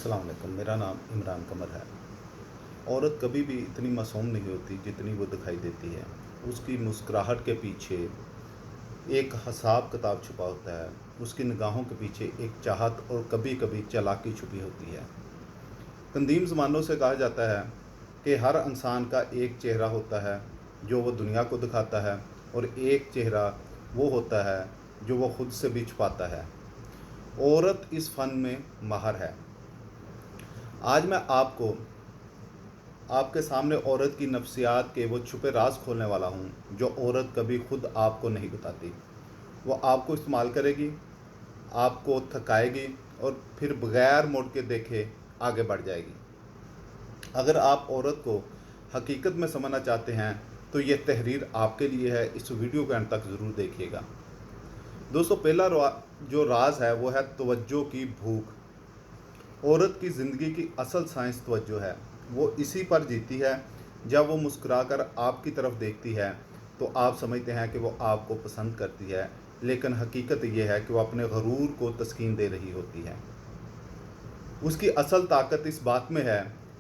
अस्सलाम वालेकुम। मेरा नाम इमरान कमर है। औरत कभी भी इतनी मासूम नहीं होती जितनी वो दिखाई देती है। उसकी मुस्कुराहट के पीछे एक हिसाब किताब छुपा होता है। उसकी निगाहों के पीछे एक चाहत और कभी कभी चालाकी छुपी होती है। कदीम ज़मानों से कहा जाता है कि हर इंसान का एक चेहरा होता है जो वो दुनिया को दिखाता है, और एक चेहरा वो होता है जो वो खुद से भी छुपाता है। औरत इस फ़न में माहिर है। आज मैं आपके सामने औरत की नफ्सियात के वो छुपे राज खोलने वाला हूँ जो औरत कभी खुद आपको नहीं बताती। वो आपको इस्तेमाल करेगी, आपको थकाएगी और फिर बगैर मुड़ के देखे आगे बढ़ जाएगी। अगर आप औरत को हकीकत में समझना चाहते हैं तो ये तहरीर आपके लिए है। इस वीडियो के अंत तक ज़रूर देखिएगा। दोस्तों, पहला जो राज है वो है तवज्जो की भूख। औरत की ज़िंदगी की असल साइंस तवज्जो है। वो इसी पर जीती है। जब वो मुस्कुराकर आपकी तरफ देखती है तो आप समझते हैं कि वो आपको पसंद करती है, लेकिन हकीकत ये है कि वो अपने गरूर को तस्कीन दे रही होती है। उसकी असल ताकत इस बात में है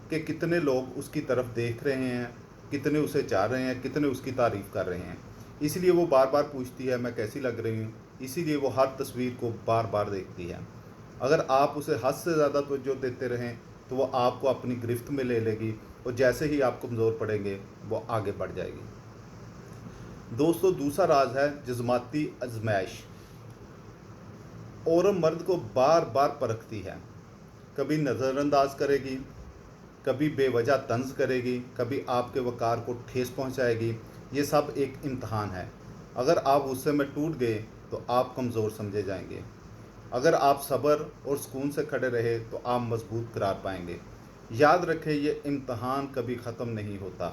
कि कितने लोग उसकी तरफ देख रहे हैं, कितने उसे चाह रहे हैं, कितने उसकी तारीफ़ कर रहे हैं। इसलिए वो बार बार पूछती है, मैं कैसी लग रही हूँ। इसीलिए वो हर तस्वीर को बार बार देखती है। अगर आप उसे हद से ज़्यादा तवज्जो देते रहें तो वो आपको अपनी गिरफ्त में ले लेगी, और जैसे ही आप कमज़ोर पड़ेंगे वो आगे बढ़ जाएगी। दोस्तों, दूसरा राज है जिस्माती आजमाइश। औरत मर्द को बार बार परखती है। कभी नज़रअंदाज करेगी, कभी बेवजह तंज करेगी, कभी आपके वक़ार को ठेस पहुंचाएगी। ये सब एक इम्तहान है। अगर आप गुस्से में टूट गए तो आप कमज़ोर समझे जाएंगे। अगर आप सब्र और सुकून से खड़े रहे तो आप मजबूत करार पाएंगे। याद रखें, ये इम्तहान कभी ख़त्म नहीं होता।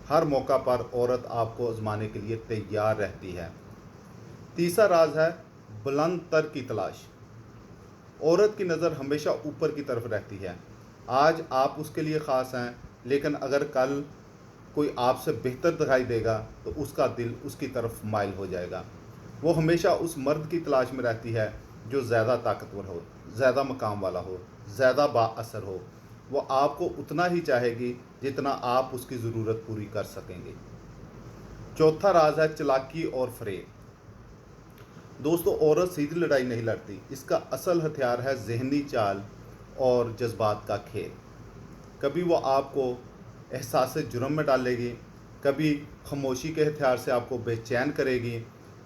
हर मौका पर औरत आपको आजमाने के लिए तैयार रहती है। तीसरा राज है बुलंद तर की तलाश। औरत की नज़र हमेशा ऊपर की तरफ रहती है। आज आप उसके लिए ख़ास हैं, लेकिन अगर कल कोई आपसे बेहतर दिखाई देगा तो उसका दिल उसकी तरफ माइल हो जाएगा। वो हमेशा उस मर्द की तलाश में रहती है जो ज़्यादा ताकतवर हो, ज़्यादा मकाम वाला हो, ज़्यादा बाअसर हो। वो आपको उतना ही चाहेगी जितना आप उसकी ज़रूरत पूरी कर सकेंगे। चौथा राज है चालाकी और फ़रेब। दोस्तों, औरत सीधी लड़ाई नहीं लड़ती। इसका असल हथियार है जहनी चाल और जज्बात का खेल। कभी वो आपको एहसास जुर्म में डालेगी, कभी खामोशी के हथियार से आपको बेचैन करेगी,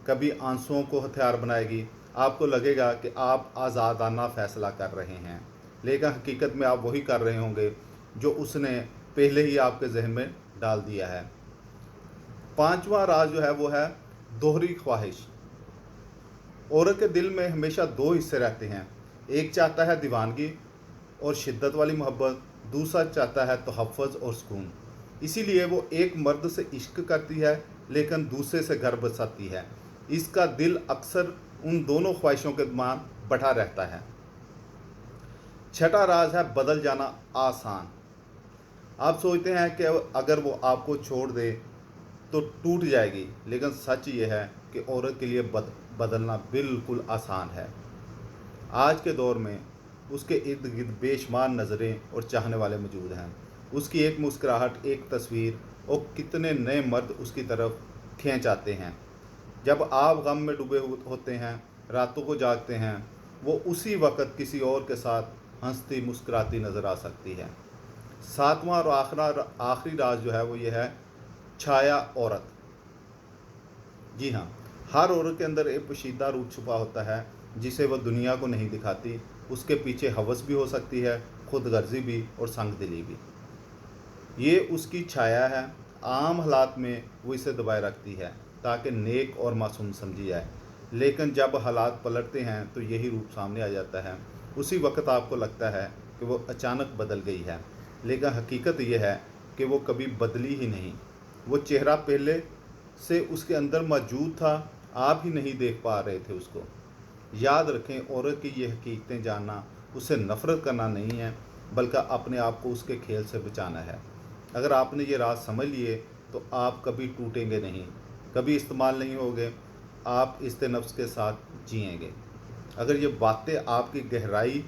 कभी आंसुओं को हथियार बनाएगी। आपको लगेगा कि आप आज़ादाना फ़ैसला कर रहे हैं, लेकिन हकीकत में आप वही कर रहे होंगे जो उसने पहले ही आपके जहन में डाल दिया है। पांचवा राज जो है वो है दोहरी ख्वाहिश। औरत के दिल में हमेशा दो हिस्से रहते हैं। एक चाहता है दीवानगी और शिद्दत वाली मोहब्बत, दूसरा चाहता है तहफ़्फ़ुज़ और सुकून। इसीलिए वो एक मर्द से इश्क करती है लेकिन दूसरे से घर बसाती है। इसका दिल अक्सर उन दोनों ख्वाहिशों के दरमियान बंटा रहता है। छठा राज है बदल जाना आसान। आप सोचते हैं कि अगर वो आपको छोड़ दे तो टूट जाएगी, लेकिन सच ये है कि औरत के लिए बदलना बिल्कुल आसान है। आज के दौर में उसके इर्द गिर्द बेशुमार नज़रें और चाहने वाले मौजूद हैं। उसकी एक मुस्कुराहट, एक तस्वीर और कितने नए मर्द उसकी तरफ खींच आते हैं। जब आप गम में डूबे होते हैं, रातों को जागते हैं, वो उसी वक़्त किसी और के साथ हंसती मुस्कुराती नज़र आ सकती है। सातवां और आखिरी राज जो है वो ये है छाया औरत। जी हाँ, हर औरत के अंदर एक पोशीदा रूप छुपा होता है जिसे वह दुनिया को नहीं दिखाती। उसके पीछे हवस भी हो सकती है, खुद गर्जी भी और संग दिली भी। ये उसकी छाया है। आम हालात में वो इसे दबाए रखती है ताकि नेक और मासूम समझी जाए, लेकिन जब हालात पलटते हैं तो यही रूप सामने आ जाता है। उसी वक्त आपको लगता है कि वो अचानक बदल गई है, लेकिन हकीकत यह है कि वो कभी बदली ही नहीं। वो चेहरा पहले से उसके अंदर मौजूद था, आप ही नहीं देख पा रहे थे उसको। याद रखें, औरत की ये हकीकतें जानना उससे नफ़रत करना नहीं है, बल्कि अपने आप को उसके खेल से बचाना है। अगर आपने ये राज समझ लिए तो आप कभी टूटेंगे नहीं, कभी इस्तेमाल नहीं होगे, आप इस्ते नफ्स के साथ जिएंगे। अगर ये बातें आपकी गहराई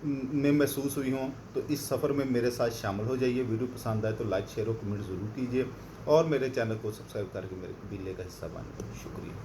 में महसूस हुई हों तो इस सफ़र में मेरे साथ शामिल हो जाइए। वीडियो पसंद आए तो लाइक शेयर और कमेंट ज़रूर कीजिए और मेरे चैनल को सब्सक्राइब करके मेरे कबीले का हिस्सा बनिए। शुक्रिया।